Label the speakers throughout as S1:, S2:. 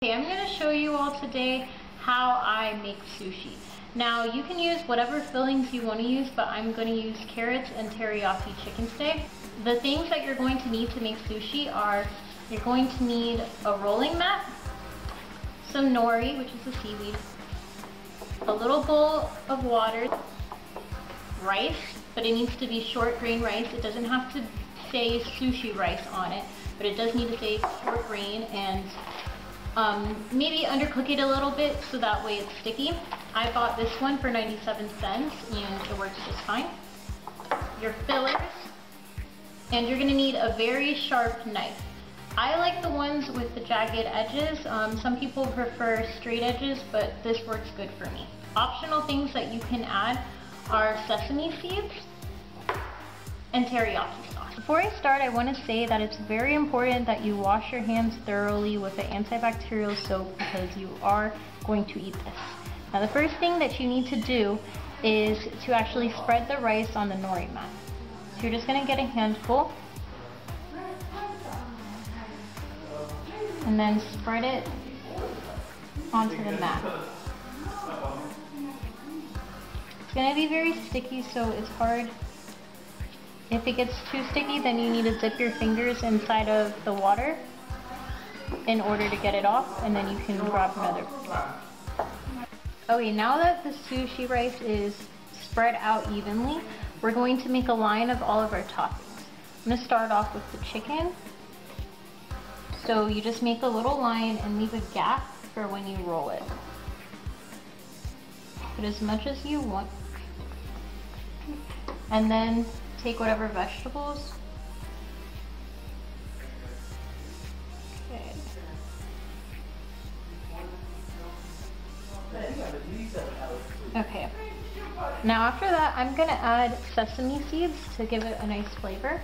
S1: Okay, I'm going to show you all today how I make sushi. Now you can use whatever fillings you want to use, but I'm going to use carrots and teriyaki chicken today. The things that you're going to need to make sushi are, you're going to need a rolling mat, some nori, which is the seaweed, a little bowl of water, rice, but it needs to be short grain rice. It doesn't have to say sushi rice on it, but it does need to say short grain, and maybe undercook it a little bit so that way it's sticky. I bought this one for 97 cents and it works just fine. Your fillers, and you're gonna need a very sharp knife. I like the ones with the jagged edges. Some people prefer straight edges, but this works good for me. Optional things that you can add are sesame seeds and teriyaki sauce. Before I start, I want to say that it's very important that you wash your hands thoroughly with an antibacterial soap because you are going to eat this. Now the first thing that you need to do is to actually spread the rice on the nori mat. So you're just going to get a handful and then spread it onto the mat. It's going to be very sticky, so it's hard. If it gets too sticky, then you need to dip your fingers inside of the water in order to get it off, and then you can grab another. Okay, now that the sushi rice is spread out evenly, we're going to make a line of all of our toppings. I'm going to start off with the chicken. So you just make a little line and leave a gap for when you roll it. Put as much as you want. And then take whatever vegetables. Okay. Okay. Now after that, I'm gonna add sesame seeds to give it a nice flavor.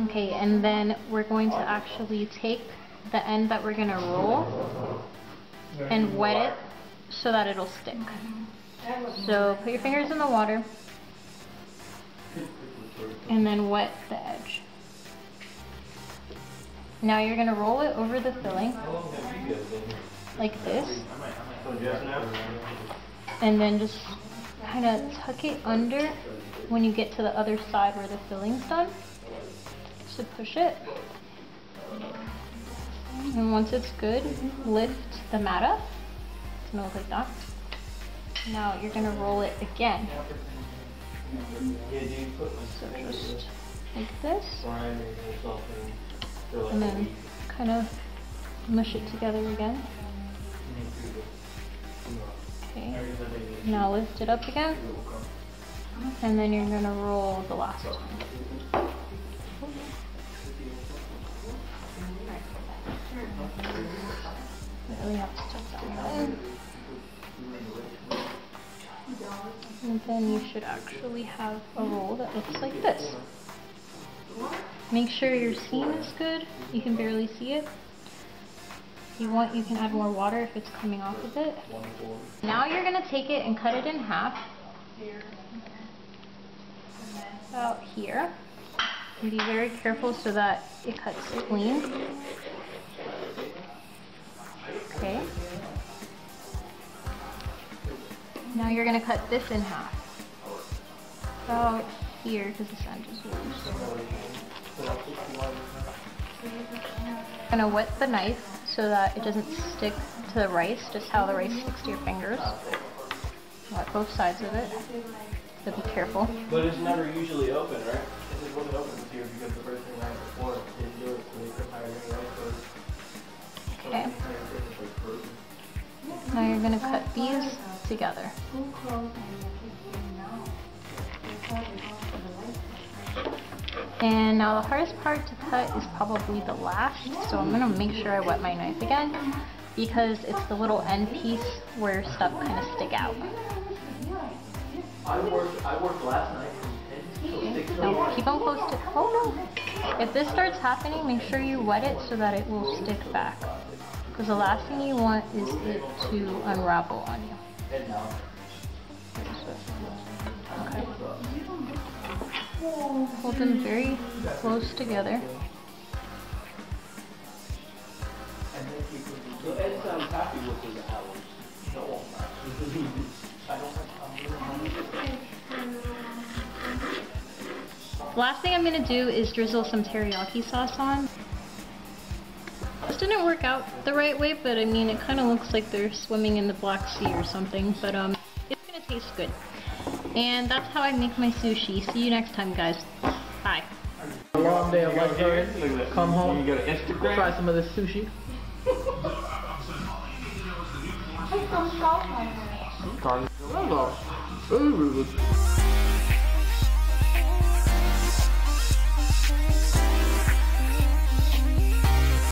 S1: Okay, and then we're going to actually take the end that we're gonna roll and wet it so that it'll stick. So put your fingers in the water and then wet the edge. Now you're gonna roll it over the filling like this, and then just kind of tuck it under when you get to the other side where the filling's done. So push it, and once it's good, lift the mat up. It's gonna look like that. Now you're gonna roll it again. So just like this, and then kind of mush it together again. Okay, now lift it up again, and then you're gonna roll the last one. Really have to tuck that one in. And then you should actually have a roll that looks like this. Make sure your seam is good. You can barely see it. If you want, you can add more water if it's coming off of it. Now you're going to take it and cut it in half. About here. And be very careful so that it cuts clean. Okay. Now you're going to cut this in half. About here, because this end is loose. I'm going to wet the knife so that it doesn't stick to the rice, just how the rice sticks to your fingers. Wet both sides of it, so be careful.
S2: But it's never usually open, right? It wasn't open this year because the person right before didn't do it, so they couldn't hire any rice.
S1: Okay. Now you're going to cut these together. And now the hardest part to cut is probably the last, so I'm going to make sure I wet my knife again because it's the little end piece where stuff kind of stick out.
S2: I worked last night from 10 to 6.
S1: Now keep them close to, oh no! If this starts happening, make sure you wet it so that it will stick back. Because the last thing you want is it to unravel on you. Okay. Hold them very close together. The last thing I'm gonna do is drizzle some teriyaki sauce on. This didn't work out the right way, but I mean, it kind of looks like they're swimming in the Black Sea or something, but it's gonna taste good. And that's how I make my sushi. See you next time, guys. Bye.
S2: A long day of life, come home, you go to Instagram, try some of this sushi. Carne.